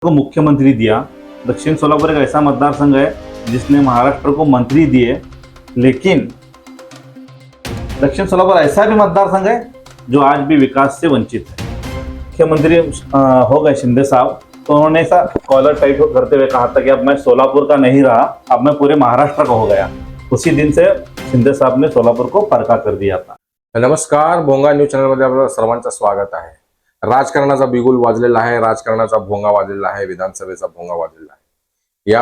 को मुख्यमंत्री दिया। दक्षिण सोलापुर एक ऐसा मतदार संघ है जिसने महाराष्ट्र को मंत्री दिए, लेकिन दक्षिण सोलापुर ऐसा भी मतदार संघ है जो आज भी विकास से वंचित है। मुख्यमंत्री हो गए शिंदे साहब, तो उन्होंने ऐसा कॉलर टाइट करते हुए कहा था कि अब मैं सोलापुर का नहीं रहा, अब मैं पूरे महाराष्ट्र का हो गया। उसी दिन से शिंदे साहब ने सोलापुर को परका कर दिया था। नमस्कार, भोंगा न्यूज चॅनलमध्ये आपलं सर्वांचं स्वागत आहे। राजकारणाचा बिगुल वाजलेला आहे, राजकारणाचा भोंगा वाजलेला आहे, विधानसभेचा भोंगा वाजलेला आहे।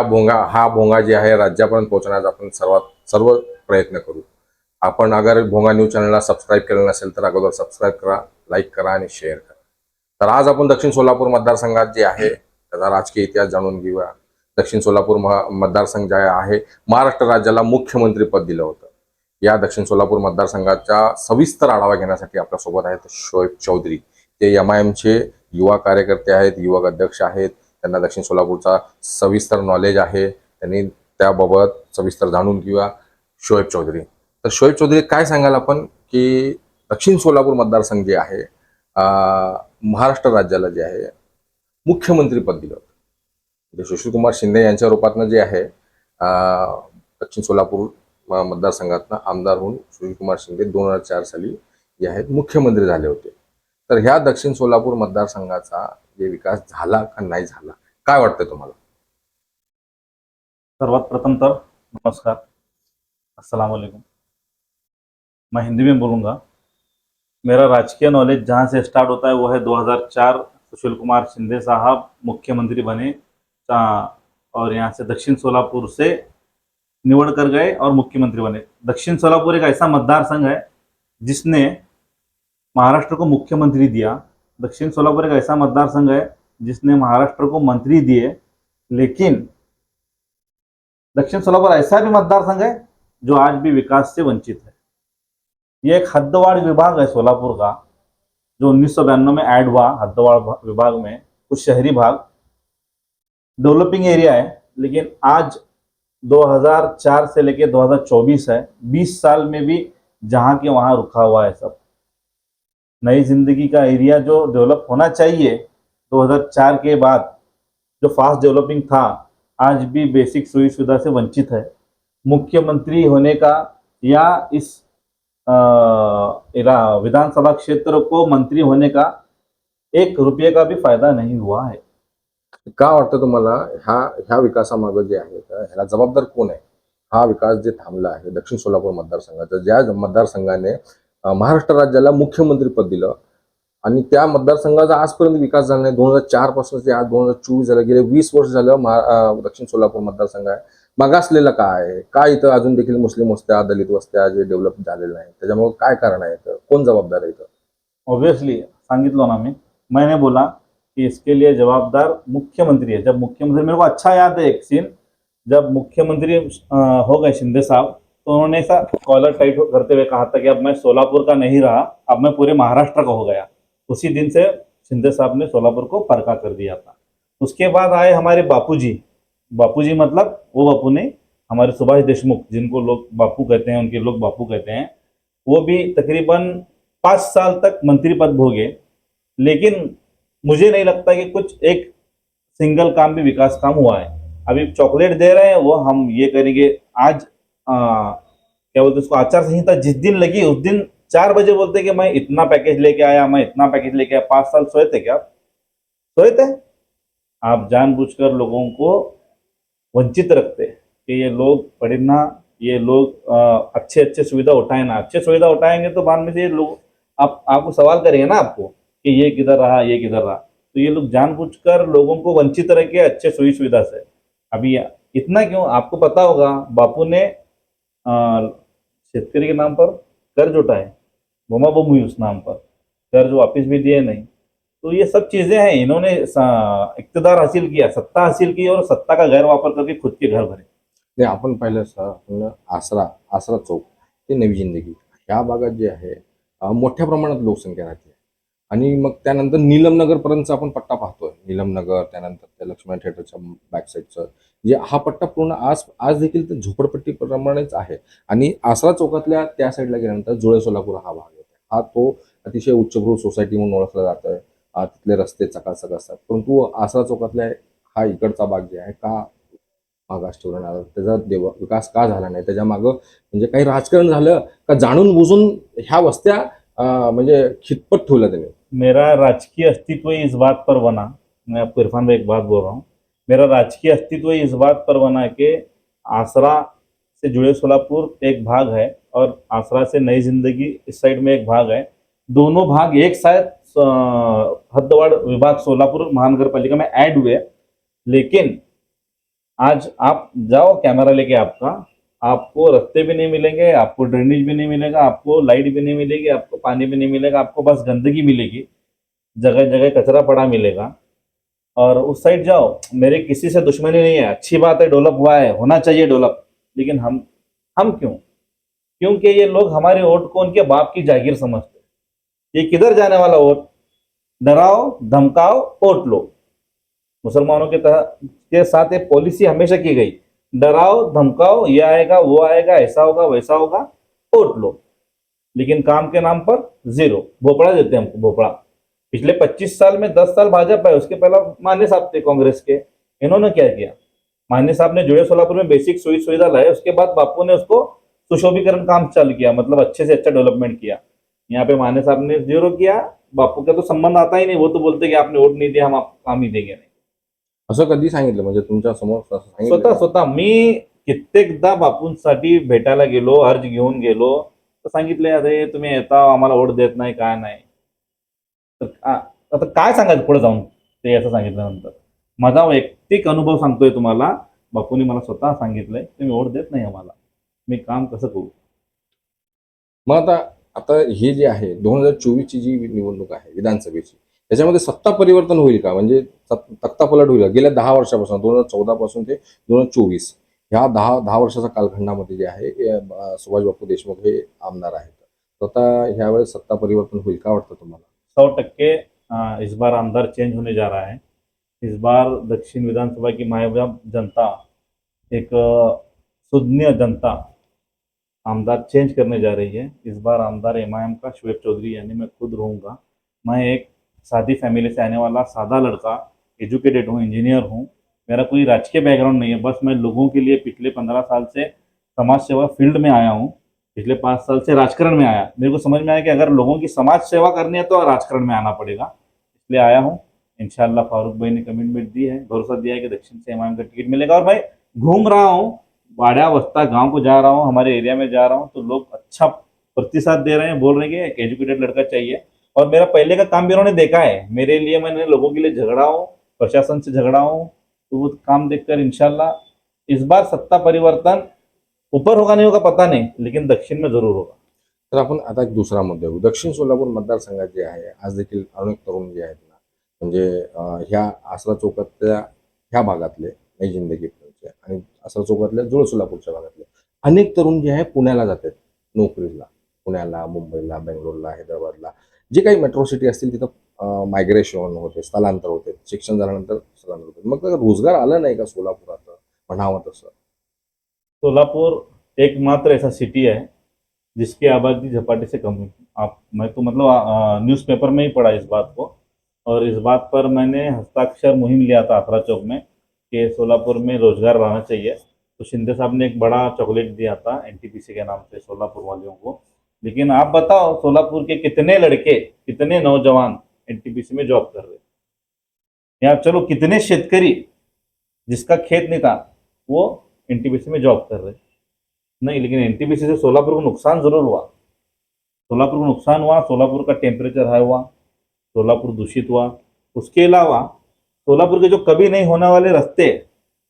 हा भोंगा जे आहे राज्यापर्यंत पोहोचण्याचा आपण सर्व प्रयत्न करू। आपण अगर भोंगा न्यूज चॅनलला सबस्क्राईब केलं नसेल तर अगोदर सबस्क्राईब करा, लाईक करा आणि शेअर करा। तर आज आपण दक्षिण सोलापूर मतदारसंघात जे आहे त्याचा राजकीय इतिहास जाणून घेऊया। दक्षिण सोलापूर मतदारसंघ जे आहे महाराष्ट्र राज्याला मुख्यमंत्री पद दिलं होतं। या दक्षिण सोलापूर मतदारसंघाचा सविस्तर आढावा घेण्यासाठी आपल्या सोबत आहेत शोएब चौधरी। ते एमआयएमचे युवा कार्यकर्ते आहेत, युवक अध्यक्ष आहेत। त्यांना दक्षिण सोलापूरचा सविस्तर नॉलेज आहे, त्यांनी त्याबाबत सविस्तर जाणून घेऊया। शोएब चौधरी, तर शोएब चौधरी काय सांगाल आपण की दक्षिण सोलापूर मतदारसंघ जे आहे महाराष्ट्र राज्याला जे आहे मुख्यमंत्री पद दिलं होतं। सुशीलकुमार शिंदे यांच्या रूपातनं जे आहे दक्षिण सोलापूर मतदारसंघातनं आमदार होऊन सुशीलकुमार शिंदे 2004 साली जे आहेत मुख्यमंत्री झाले होते। तर ह्या दक्षिण सोलापूर मतदारसंघाचा जे विकास झाला का नाही झाला, काय वाटतं तुम्हाला? सर्वात प्रथम तर नमस्कार, अस्सलाम वालेकुम। मैं हिंदी में बोलूँगा। मेरा राजकीय नॉलेज जहाँ से स्टार्ट होता है वो है 2004 सुशील कुमार शिंदे साहब मुख्यमंत्री बने और यहाँ से दक्षिण सोलापुर से निवड़ कर गए और मुख्यमंत्री बने। दक्षिण सोलापुर एक ऐसा मतदार संघ है जिसने महाराष्ट्र को मुख्यमंत्री दिया। दक्षिण सोलापुर एक ऐसा मतदार संघ है जिसने महाराष्ट्र को मंत्री दिए, लेकिन दक्षिण सोलापुर ऐसा भी मतदार संघ है जो आज भी विकास से वंचित है। ये एक हद्दवाड़ विभाग है सोलापुर का, जो 1992 में ऐड हुआ। हद्दवाड़ विभाग में कुछ शहरी भाग डेवलपिंग एरिया है, लेकिन आज 2004 से लेके 2024 है, 20 साल में भी जहाँ के वहाँ रुका हुआ है सब। नई जिंदगी का एरिया जो डेवलप होना चाहिए 2004 के बाद, जो फास्ट डेवलपिंग था, आज भी बेसिक सुविधा से वंचित है। मुख्यमंत्री होने का या इस विधानसभा क्षेत्र को मंत्री होने का 1 रुपये का भी फायदा नहीं हुआ है। का वाटतं तुम्हाला ह्या विकासामागे जे आहे ह्याला जबाबदार कोण आहे? हा विकास जे थांबला आहे दक्षिण सोलापूर मतदारसंघाचा, ज्या मतदारसंघाने महाराष्ट्र राज्याला मुख्यमंत्री पद दिलं आणि त्या मतदारसंघाचा आजपर्यंत विकास झाला नाही। 2004 पासून ते आज 2024 झालं, गेले 20 वर्ष झालं दक्षिण सोलापूर मतदारसंघ आहे मागासलेला काय इथं अजून देखील मुस्लिम वस्त्या, दलित वस्त्या जे डेव्हलप झालेलं नाही, त्याच्यामुळे काय कारण आहे? कोण जबाबदार आहे? ऑब्वियसली सांगितलं ना मैंने बोला कि इसके लिए जवाबदार मुख्यमंत्री है। जब मुख्यमंत्री, मेरे को अच्छा याद है एक सीन, जब मुख्यमंत्री हो गए शिंदे साहब, तो उन्होंने ऐसा कॉलर टाइट करते हुए कहा था कि अब मैं सोलापुर का नहीं रहा, अब मैं पूरे महाराष्ट्र का हो गया। उसी दिन से शिंदे साहब ने सोलापुर को परका कर दिया था। उसके बाद आए हमारे बापूजी। बापूजी मतलब वो बापू नहीं, हमारे सुभाष देशमुख, जिनको लोग बापू कहते हैं, उनके लोग बापू कहते हैं। वो भी तकरीबन 5 साल तक मंत्री पद भोगे, लेकिन मुझे नहीं लगता कि कुछ एक सिंगल काम भी विकास काम हुआ है। अभी चॉकलेट दे रहे हैं, वो हम ये करेंगे। आज क्या बोलते उसको, आचार संहिता जिस दिन लगी उस दिन 4 बजे बोलते कि मैं इतना पैकेज लेके आया, मैं इतना पैकेज लेके आया। 5 साल सोए थे क्या? सोए थे? आप जानबूझकर लोगों को वंचित रखते कि ये लोग पढ़े ना, ये लोग अच्छे सुविधा उठाए ना। अच्छे सुविधा उठाएंगे तो बाद में से ये लोग आपको सवाल करेंगे ना आपको कि ये किधर रहा, ये किधर रहा। तो ये लोग जानबूझकर लोगों को वंचित रखे अच्छे सुविधा से। अभी इतना क्यों, आपको पता होगा बापू ने शेतकरी के नाम पर कर्ज उठाए, बोमाबोम हुई उस नाम पर, कर्ज वापस भी दिए नहीं। तो ये सब चीजें हैं, इन्होंने इक्तदार हासिल किया, सत्ता हासिल की और सत्ता का गैर वापर करके खुद के घर भरे। नाही, आपण पाहिलं आसरा चौक ते नवी जिंदगी ह्या भागात जे आहे मोठ्या प्रमाणात लोकसंख्या राहते आणि मग त्यानंतर नीलमनगर पर्यंतचा आपण पट्टा पाहतोय। नीलमनगर, त्यानंतर त्या लक्ष्मण थिएटरच्या बॅक साईडचं जे हा पट्टा पूर्ण आज देखील ते झोपडपट्टी प्रमाणेच आहे। आणि आसरा चौकातल्या त्या साईडला गेल्यानंतर जुळे सोलापूर हा भाग येतो, हा तो अतिशय उच्चभ्रू सोसायटी म्हणून ओळखला जातोय। तिथले रस्ते चकाचक असतात, परंतु आसरा चौकातला हा इकडचा भाग जे आहे का मागास ठेवला नाही, त्याचा विकास का झाला नाही, त्याच्या मागं म्हणजे काही राजकारण झालं का जाणून बुजून ह्या वस्त्या म्हणजे खितपत ठेवल्या त्याने? मेरा राजकीय अस्तित्व ही इस बात पर बना, मैं आपको इरफान भाई एक बात बोल रहा हूँ, मेरा राजकीय अस्तित्व ही इस बात पर बना कि आसरा से जुड़े सोलापुर एक भाग है और आसरा से नई जिंदगी इस साइड में एक भाग है। दोनों भाग एक साथ हद्दवाड़ विभाग सोलापुर महानगर पालिका में ऐड हुए। लेकिन आज आप जाओ कैमरा लेके आपका, आपको रास्ते भी नहीं मिलेंगे, आपको ड्रेनेज भी नहीं मिलेगा, आपको लाइट भी नहीं मिलेगी, आपको पानी भी नहीं मिलेगा, आपको बस गंदगी मिलेगी, जगह जगह कचरा पड़ा मिलेगा। और उस साइड जाओ, मेरे किसी से दुश्मनी नहीं है, अच्छी बात है, डेवलप हुआ है, होना चाहिए डेवलप, लेकिन हम क्यों? क्योंकि ये लोग हमारे वोट को उनके बाप की जागीर समझते। ये किधर जाने वाला वोट? डराओ धमकाओ वोट लो। मुसलमानों के साथ एक पॉलिसी हमेशा की गई, डराओ धमकाओ, ये आएगा वो आएगा, ऐसा होगा वैसा होगा, वोट लो। लेकिन काम के नाम पर जीरो, भोपड़ा देते हैं हमको, भोपड़ा। पिछले 25 साल में 10 साल भाजपा है, उसके पहला मान्य साहब थे कांग्रेस के। इन्होंने क्या किया? मान्य साहब ने जुड़े सोलापुर में बेसिक सुविधा लाए, उसके बाद बापू ने उसको सुशोभीकरण काम चालू किया, मतलब अच्छे से अच्छा डेवलपमेंट किया। यहाँ पे मान्य साहब ने जीरो किया, बापू का तो संबंध आता ही नहीं, वो तो बोलते कि आपने वोट नहीं दिया, हम आपको काम ही देंगे नहीं। असं कधी सांगितलं म्हणजे तुमच्या समोर असं सांगितलं? स्वतः स्वतः मी कित्येकदा बापूंसाठी भेटायला गेलो, अर्ज घेऊन गेलो, तर सांगितले अरे तुम्ही येता आम्हाला वोट देत नाही, काय नाही। तर आता काय सांगायचं पुढे जाऊन ते असं सांगितल्यानंतर? माझा वैयक्तिक अनुभव सांगतोय तुम्हाला, बापूंनी मला स्वतः सांगितलंय तुम्ही वोट देत नाही आम्हाला, मी काम कसं करू? मग आता आता हे जे आहे 2024ची जी निवडणूक आहे विधानसभेची, त्याच्यामध्ये सत्ता परिवर्तन होईल का? म्हणजे तख्तापलट होईल का? गेल्या 10 वर्षापासून 2014 पासून ते 2024 ह्या 10 वर्षाच्या कालखंडामध्ये जे आहे सुभाष बापू देशमुख हे आमदार आहेत, तर आता ह्यावेळेस सत्ता परिवर्तन होईल का वाटतं तुम्हाला? 100% इस बार आमदार चेंज होने जा रहा है। इस बार दक्षिण विधानसभा की मायावाब जनता, एक सुज्ञ जनता आमदार चेंज करने जा रही है। इस बार आमदार एमआईएम का शुएब चौधरी यानी मैं खुद रहूँगा। मैं एक सादी फैमिली से आने वाला सादा लड़का, एजुकेटेड हूँ, इंजीनियर हूँ, मेरा कोई राजकीय बैकग्राउंड नहीं है, बस मैं लोगों के लिए पिछले 15 साल से समाज सेवा फील्ड में आया हूँ। पिछले 5 साल से राजकारण में आया, मेरे को समझ में आया कि अगर लोगों की समाज सेवा करनी है तो राजकारण में आना पड़ेगा, इसलिए आया हूँ। इंशाल्लाह फारूक भाई ने कमिटमेंट दी है, भरोसा दिया है कि दक्षिण से एमआईएम का टिकट मिलेगा। और भाई घूम रहा हूँ, वाड़ा वस्ता गांव को जा रहा हूँ, हमारे एरिया में जा रहा हूँ, तो लोग अच्छा प्रतिसाद दे रहे हैं, बोल रहे हैं कि एक एजुकेटेड लड़का चाहिए। और मेरा पहले का काम भी उन्होंने देखा है मेरे लिए, मैंने लोगों के लिए झगड़ा हूँ, प्रशासन से झगड़ा हूँ, तो वो काम देखकर इंशाल्लाह इस बार सत्ता परिवर्तन ऊपर होगा नहीं होगा पता नहीं, लेकिन दक्षिण में जरूर होगा। तर आपण आता एक दुसरा मुद्दा घेऊ. दक्षिण सोलापूर मतदारसंघात जे आहे आज देखील अनेक तरुण जे आहेत ना, म्हणजे ह्या आसरा चौकातल्या ह्या भागातले नई जिंदगीचे आणि आसरा चौकातल्या जुळ सोलापूरच्या भागातले अनेक तरुण जे आहे पुण्याला जातात नोकरीला, पुण्याला, मुंबईला, बेंगलोरला, हैदराबादला, जे काही मेट्रो सिटी असतील तिथं मायग्रेशन होते, स्थलांतर होते, शिक्षण झाल्यानंतर स्थलांतर होते. मग रोजगार आला नाही का सोलापुरात म्हणावं तसं? सोलापुर एकमात्र ऐसा सिटी है जिसकी आबादी झपाटे से कम हुई। आप मैं तो मतलब न्यूज़पेपर में ही पढ़ा इस बात को, और इस बात पर मैंने हस्ताक्षर मुहिम लिया था आसरा चौक में कि सोलापुर में रोजगार बढ़ाना चाहिए। तो शिंदे साहब ने एक बड़ा चॉकलेट दिया था एनटीपीसी के नाम से सोलापुर वालियों को। लेकिन आप बताओ सोलापुर के कितने लड़के, कितने नौजवान एनटीपीसी में जॉब कर रहे हैं? या चलो कितने शेतकरी जिसका खेत नहीं था वो एनटीपीसी में जॉब कर रहे नहीं, लेकिन एनटीपीसी से सोलापुर को नुकसान जरूर हुआ। सोलापुर को नुकसान हुआ, सोलापुर का टेम्परेचर हाई हुआ, सोलापुर दूषित हुआ। उसके अलावा सोलापुर के जो कभी नहीं होने वाले रास्ते,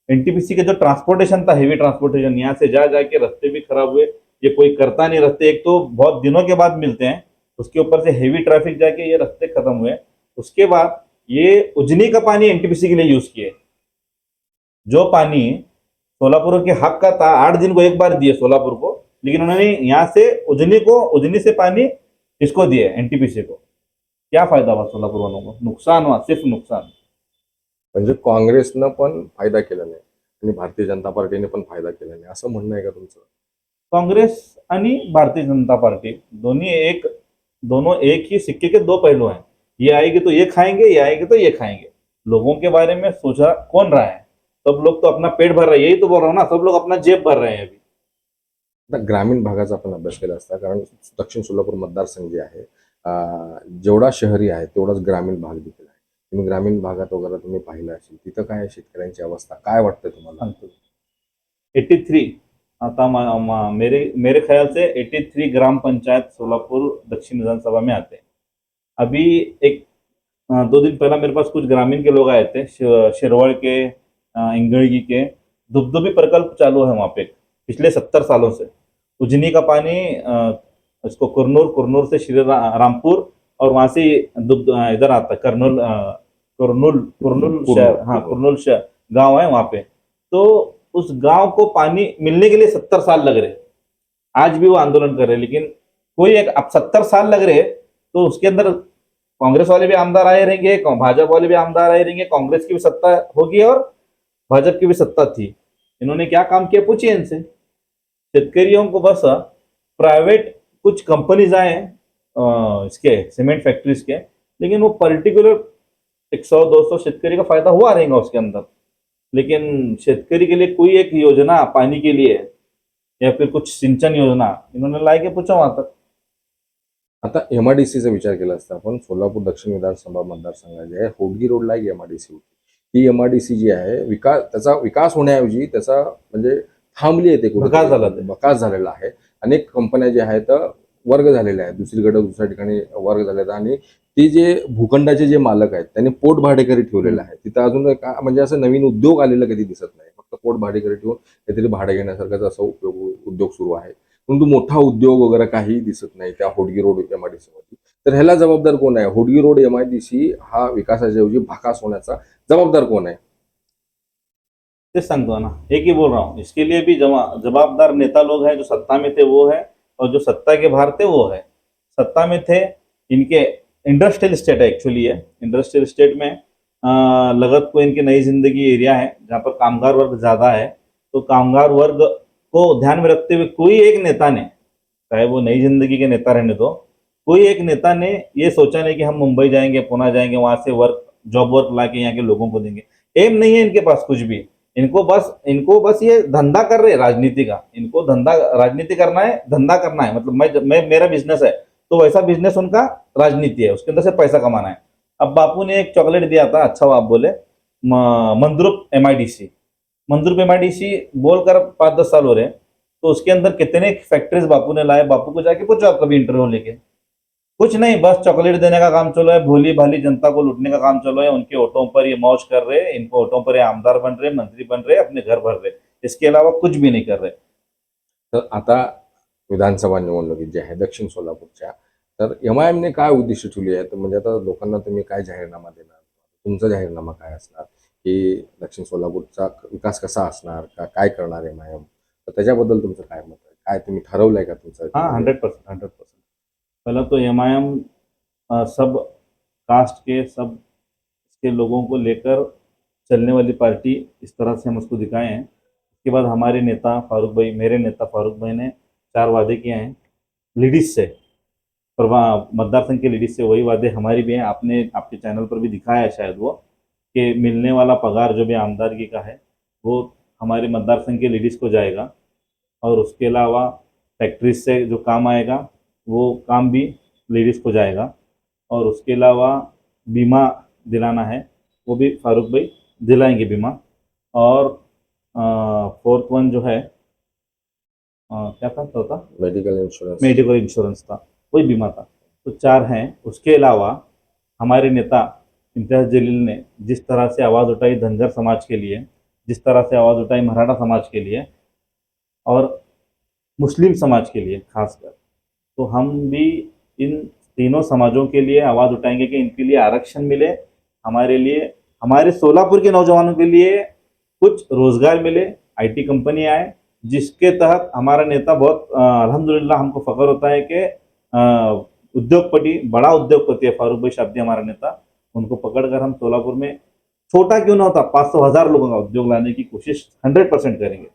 एनटीपीसी के जो ट्रांसपोर्टेशन था, हेवी ट्रांसपोर्टेशन, यहाँ से जा जाके रास्ते भी खराब हुए। ये कोई करता नहीं रास्ते, एक तो बहुत दिनों के बाद मिलते हैं, उसके ऊपर से हेवी ट्रैफिक जाके ये रास्ते खत्म हुए। उसके बाद ये उजनी का पानी एनटीपीसी के लिए यूज किए, जो पानी सोलापुर के हक का था, 8 दिन को एक बार दिए सोलापुर को, लेकिन उन्होंने यहाँ से उजनी से पानी इसको दिए एनटीपीसी को। क्या फायदा हुआ सोलापुर वालों को? नुकसान हुआ, सिर्फ नुकसान। म्हणजे काँग्रेसनं पण फायदा केला नाही आणि भारतीय जनता पार्टीने पण फायदा केला नाही असं म्हणणं आहे का तुमचं? कांग्रेस आणि भारतीय जनता पार्टी दोनों एक ही सिक्के के दो पहलू हैं। ये आएगी तो ये खाएंगे, ये आएगी तो ये खाएंगे। लोगों के बारे में सोचा कौन रहा है? सब लोग तो अपना पेट भर रहे हैं, यही तो बोल रहा हूँ ना, सब लोग अपना जेब भर रहे हैं अभी। आता ग्रामीण भागाचा आपण अभ्यास केला असता, कारण दक्षिण सोलापूर मतदारसंघ जे आहे जेवढा शहरी आहे तेवढाच ग्रामीण भाग देखील आहे. तुम्ही ग्रामीण भागात वगैरे तुम्ही पाहिलं असेल, तिथं काय आहे शेतकऱ्यांची अवस्था, काय वाटतं तुम्हाला? सांगतो 83 आता मेरे मेरे ख्याल से 83 ग्राम पंचायत सोलापुर दक्षिण विधानसभा में आते हैं। अभी एक 2 दिन पहला मेरे पास कुछ ग्रामीण के लोग आए थे, शिरवड़ के, इंगड़गी के। दुबदुबी प्रकल्प चालू है वहाँ पे पिछले 70 सालों से। उजनी का पानी इसको कुरनूर से श्री रामपुर और वहाँ से इधर आता है कर्नूल, कुरनूल कुरनूल शहर, हाँ कुरनूल शहर गांव है वहाँ पे। तो उस गांव को पानी मिलने के लिए 70 साल लग रहे। आज भी वो आंदोलन कर रहे हैं, लेकिन कोई एक, अब 70 साल लग रहे तो उसके अंदर कांग्रेस वाले भी आमदार आए रहेंगे, भाजपा वाले भी आमदार आए रहेंगे, कांग्रेस की भी सत्ता होगी और भाजपा की भी सत्ता थी। इन्होंने क्या काम किया पूछिए इनसे। शेतकरियों को बस प्राइवेट कुछ कंपनीज आए इसके सीमेंट फैक्ट्रीज के, लेकिन वो पर्टिकुलर 100-200 शेतकरी का फायदा हुआ रहेगा उसके अंदर, लेकिन शेतकरी के लिए कोई एक योजना पानी के लिए या फिर कुछ सिंचन योजना इन्होंने लाई के पूछा वहां तक। आता एमआयडीसीचा विचार केला असता आपण, सोलापूर दक्षिण विधानसभा मतदारसंघात जे आहे होडगी रोडला एक एमआयडीसी होती. ही एमआयडीसी जी आहे त्याचा विकास होण्याऐवजी त्याचा म्हणजे थांबली आहे, ते विकास झाला ते. विकास झालेला आहे. अनेक कंपन्या ज्या आहेत वर्ग झालेल्या आहेत, दुसरीकडे दुसऱ्या ठिकाणी वर्ग झाले आहेत, आणि ते जे भूखंडाचे जे मालक आहेत त्यांनी पोट भाडेकरी ठेवलेलं आहे. तिथं अजून म्हणजे असं नवीन उद्योग आलेला कधी दिसत नाही. फक्त पोट भाडेकरी ठेवून काहीतरी भाडे घेण्यासारखाच असं उद्योग सुरू आहे, परंतु मोठा उद्योग वगैरे काही दिसत नाही त्या होडगी रोड एमआयडीसी मध्ये. तर ह्याला जबाबदार कोण आहे? होडगी रोड एमआयडीसी हा विकासाच्या ऐवजी भाकास होण्याचा जबाबदार कोण आहे? ते सांगतो ना, एक ही बोल रहा हूँ, इसके लिए भी जवाबदार नेता लोग हैं। जो सत्ता में थे वो है, और जो सत्ता के बाहर थे वो है। सत्ता में थे, इनके इंडस्ट्रियल स्टेट है एक्चुअली, है इंडस्ट्रियल स्टेट में लगत को इनकी नई जिंदगी एरिया है जहाँ पर कामगार वर्ग ज्यादा है। तो कामगार वर्ग को ध्यान में रखते हुए कोई एक नेता ने, चाहे वो नई जिंदगी के नेता रहने दो, कोई एक नेता ने ये सोचा नहीं कि हम मुंबई जाएंगे, पुणे जाएंगे, वहां से जॉब वर्क ला के यहाँ के लोगों को देंगे। एम नहीं है इनके पास कुछ भी। इनको बस ये धंधा कर रहे हैं राजनीति का। इनको धंधा राजनीति करना है, धंधा करना है, मतलब मैं मेरा बिजनेस है तो वैसा बिजनेस उनका राजनीति है, उसके अंदर से पैसा कमाना है। अब बापू ने एक चॉकलेट दिया था, अच्छा आप बोले, मंद्रुप एमआईडीसी। मंद्रुप एमआईडीसी बोलकर 5-10 साल हो रहे हैं, तो उसके अंदर कितने फैक्ट्रीज बापू ने लाए। बापू को जाके पूछो आप कभी इंटरव्यू लेके, कुछ नहीं, बस चॉकलेट देने का काम चलो है, भोली भाली जनता को लूटने का काम चलो है। उनके ऑटो पर ये मौज कर रहे हैं, इनको ऑटो पर ये आमदार बन रहे, मंत्री बन रहे, अपने घर भर रहे, इसके अलावा कुछ भी नहीं कर रहे। तर आता विधानसभा निवडणुकीत जे आहे दक्षिण सोलापूरच्या, तर एमआयएमने काय उद्दिष्ट ठेवली आहे? तर म्हणजे आता लोकांना तुम्ही काय जाहीरनामा देणार, तुमचा जाहीरनामा काय असणार, की दक्षिण सोलापूरचा विकास कसा असणार, काय करणार एमआयएम, तर त्याच्याबद्दल तुमचं काय मत आहे? काय तुम्ही ठरवलंय का तुमचं? हाँ 100%। पहला तो एमआईएम सब कास्ट के, सब के लोगों को लेकर चलने वाली पार्टी, इस तरह से हम उसको दिखाए हैं। उसके बाद हमारे नेता फारूक भाई, मेरे नेता फारूक भाई ने 4 वादे किए हैं लेडीज से, मतदार संघ के लेडीज से। वही वादे हमारी भी हैं, आपने आपके चैनल पर भी दिखाया है शायद वो, कि मिलने वाला पगार जो भी आमदारगी का है वो हमारे मतदार संघ के लेडीज़ को जाएगा। और उसके अलावा फैक्ट्रीज से जो काम आएगा वो काम भी लेडीज़ को जाएगा। और उसके अलावा बीमा दिलाना है, वो भी फारूक भाई दिलाएंगे बीमा। और 4th वन जो है, क्या था चौथा? मेडिकल इंश्योरेंस था, वही बीमा था। तो 4 हैं। उसके अलावा हमारे नेता इम्तियाज़ जलील ने जिस तरह से आवाज़ उठाई धनगर समाज के लिए, जिस तरह से आवाज़ उठाई मराठा समाज के लिए और मुस्लिम समाज के लिए खासकर, तो हम भी इन तीनों समाजों के लिए आवाज़ उठाएंगे कि इनके लिए आरक्षण मिले, हमारे लिए, हमारे सोलापुर के नौजवानों के लिए कुछ रोज़गार मिले, आईटी कंपनी आए, जिसके तहत हमारा नेता बहुत अल्हम्दुलिल्लाह हमको फ़ख्र होता है कि उद्योगपति, बड़ा उद्योगपति है फारूक भाई शाब्दी हमारा नेता। उनको पकड़कर हम सोलापुर में, छोटा क्यों ना होता, 500,000 लोगों का उद्योग लाने की कोशिश 100% करेंगे।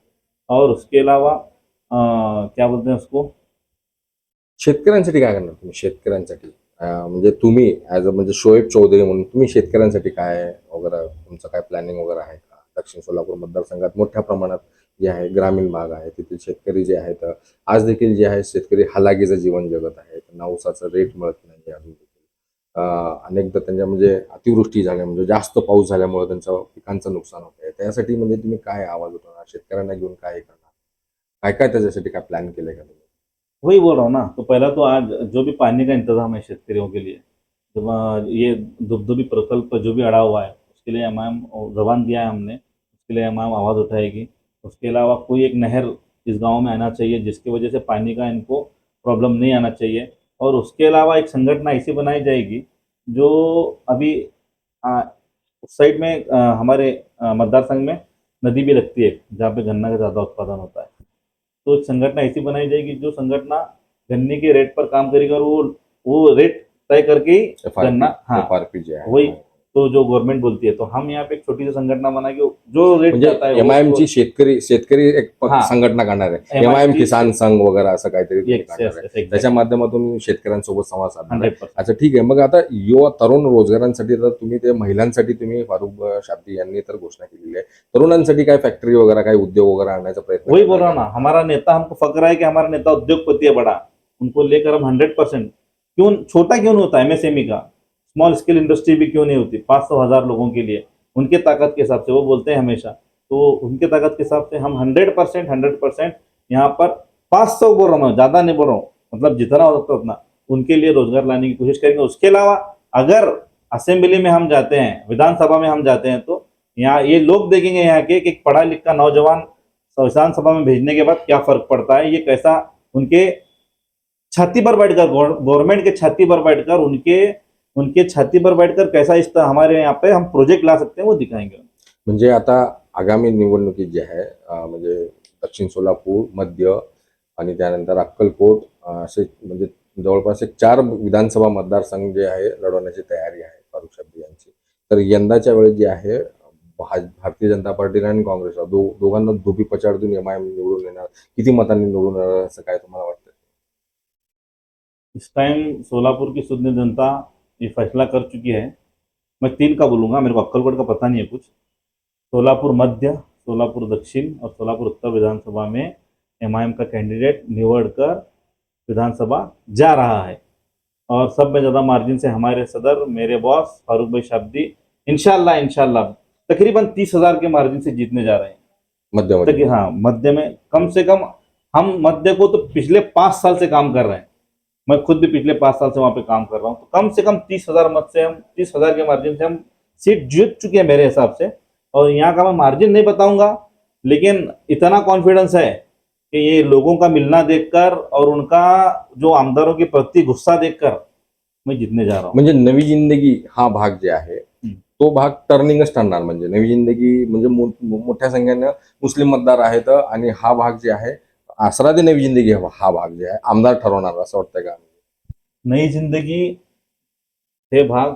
और उसके अलावा क्या बोलते हैं उसको, शेतकऱ्यांसाठी काय करणार तुम्ही? शेतकऱ्यांसाठी म्हणजे तुम्ही ऍज अ म्हणजे शोएब चौधरी म्हणून तुम्ही शेतकऱ्यांसाठी काय वगैरे तुमचं काय प्लॅनिंग वगैरे आहे का? दक्षिण सोलापूर मतदारसंघात मोठ्या प्रमाणात जे आहे ग्रामीण भाग आहे तिथील शेतकरी जे आहेत आज देखील जे आहे शेतकरी हलाखीचं जीवन जगत आहेत. त्यांना ऊसाचं रेट मिळत नाही अजून देखील. अनेकदा त्यांच्या म्हणजे अतिवृष्टी झाल्या म्हणजे जास्त पाऊस झाल्यामुळे त्यांचं पिकांचं नुकसान होत आहे. त्यासाठी म्हणजे तुम्ही काय आवाज उठवणार? शेतकऱ्यांना घेऊन काय करणार? काय काय त्याच्यासाठी काय प्लॅन केलंय का तुम्ही? वही बोल रहा हूँ ना, तो पहला तो आज जो भी पानी का इंतजाम है शेतकरियों के लिए, जब ये दुबदुबी प्रकल्प जो भी अड़ा हुआ है उसके लिए एमआईएम जबान दिया है हमने, उसके लिए एमआईएम आवाज़ उठाएगी। उसके अलावा कोई एक नहर इस गांव में आना चाहिए जिसकी वजह से पानी का इनको प्रॉब्लम नहीं आना चाहिए। और उसके अलावा एक संगठन ऐसी बनाई जाएगी जो अभी उस साइड में हमारे मतदार संघ में नदी भी लगती है जहाँ पे गन्ना का ज़्यादा उत्पादन होता है। तो एक संगठन ऐसी बनाई जाएगी जो संगठना गन्ने के रेट पर काम करेगी और वो रेट तय करके ही गन्ना, हाँ एफआरपी जे आहे वही तो जो गवर्नमेंट बोलती है। तो हम यहाँ पे एक छोटी सी संगठना बना के जो रेट म्हणजे जाता है एमआयएम ची शेतकरी एक हाँ. संघटना काढणार आहे MIM एमआयएम ची- किसान संघ वगैरे असं काहीतरी तुम्ही Yes, काढणार yes, आहे. yes, exactly. त्याच्या माध्यमातून शेतकऱ्यांसोबत संवाद साधणार आहे. 100%. अच्छा ठीक आहे. मग आता युवा तरुण रोजगारांसाठी तर तुम्ही ते महिलांसाठी तुम्ही फारुख शाब्दी यांनी तर घोषणा केलेली आहे. तरुणांसाठी काय फॅक्टरी वगैरे काय उद्योग वगैरे आणण्याचा प्रयत्न वही करताय बोल रहा हूँ का? ना, हमारा नेता, हमको फक्र है कि हमारा नेता उद्योगपति है बड़ा, उनको लेकर हम 100%, क्यों छोटा क्यों नहीं होता एमएसएमई का, स्मॉल स्केल इंडस्ट्री भी क्यों नहीं होती 500,000 लोगों के लिए, उनके ताकत के हिसाब से वो बोलते हैं हमेशा, तो उनके ताकत के हिसाब से हम 100% यहाँ पर 500 बोल रहा हूँ, ज़्यादा नहीं बोल रहा हूँ, मतलब जितना हो सकता उतना उनके लिए रोजगार लाने की कोशिश करेंगे। उसके अलावा अगर असेंबली में हम जाते हैं, विधानसभा में हम जाते हैं, तो यहाँ ये लोग देखेंगे यहाँ के कि एक पढ़ा लिखा नौजवान विधानसभा में भेजने के बाद क्या फर्क पड़ता है, ये कैसा उनके छाती पर बैठकर गवर्नमेंट के छाती पर बैठकर उनके उनके छाती पर बैठकर कैसा इस तरह हमारे यहाँ पे हम प्रोजेक्ट ला सकते हैं वो दिखाएंगे। म्हणजे आता आगामी निवडणुकीत जे आहे म्हणजे दक्षिण सोलापूर मध्य आणि त्यानंतर अक्कलकोट असे म्हणजे जवळपास एक 4 विधानसभा मतदारसंघ जे आहे लढवण्याची तयारी आहे फारुख शाब्दी यांची. तर यंदाच्या वेळेस जे आहे भारतीय जनता पार्टीला आणि काँग्रेसला दोघांना धोबी पछाडून एमआयएम निवडून येणार. किती मतांनी निवडून येणार असं काय तुम्हाला वाटतं? इस टाइम सोलापुर की सुधनी जनता ये फैसला कर चुकी है। मैं 3 का बोलूँगा, मेरे को अक्कलकोट का पता नहीं है कुछ। सोलापुर मध्य, सोलापुर दक्षिण और सोलापुर उत्तर विधानसभा में एमआईएम का कैंडिडेट निवड़ कर विधानसभा जा रहा है और सब में ज़्यादा मार्जिन से हमारे सदर, मेरे बॉस फारूक भाई शाब्दी इंशाल्लाह तकरीबन 30,000 के मार्जिन से जीतने जा रहे हैं। मध्य हाँ, मध्य में कम से कम हम मध्य को तो पिछले 5 साल से काम कर रहे हैं, मैं खुद भी पिछले 5 साल से वहाँ पे काम कर रहा हूँ, तो कम से कम 30,000 मत से हम 30,000 के मार्जिन से हम सीट जीत चुके हैं मेरे हिसाब से। और यहाँ का मैं मार्जिन नहीं बताऊंगा, लेकिन इतना कॉन्फिडेंस है कि ये लोगों का मिलना देखकर और उनका जो आमदारों के प्रति गुस्सा देखकर मैं जीतने जा रहा हूँ। म्हणजे नवी जिंदगी हा भाग जे आहे तो भाग टर्निंगच ठरणार. म्हणजे नवी जिंदगी म्हणजे मोठ्या संख्येनं मुस्लिम मतदार आहेत आणि हा भाग जे आहे आसरा ते नवी जिंदगी हा भाग जे आहे आमदार ठरवणार असं वाटतंय का? नई जिंदगी हे भाग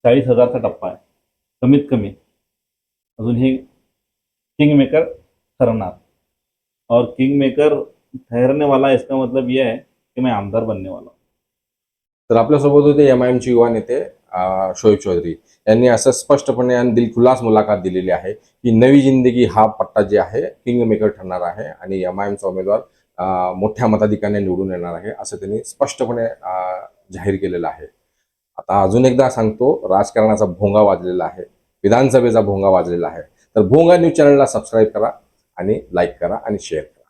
40,000चा टप्पा आहे कमीत कमी, अजून हे किंग मेकर ठरणार और किंग मेकर ठहरने वाला इसका मतलब यह है कि मैं आमदार बनने वाला हूँ। तर आपल्यासोबत होते एमआयएमचे युवा नेते शोएब चौधरी यांनी असं स्पष्टपणे आणि दिलखुलास मुलाखत दिलेली आहे की नवी जिंदगी हा पट्टा जे आहे किंग मेकर ठरणार आहे आणि एमआयएमचा उमेदवार मोठ्या मताधिक्याने निवडून येणार आहे असं त्यांनी स्पष्टपणे जाहीर केलेलं आहे. आता अजून एकदा सांगतो, राजकारणाचा भोंगा वाजलेला आहे, विधानसभेचा भोंगा वाजलेला आहे. तर भोंगा न्यूज चॅनलला सबस्क्राईब करा आणि लाईक करा आणि शेअर करा.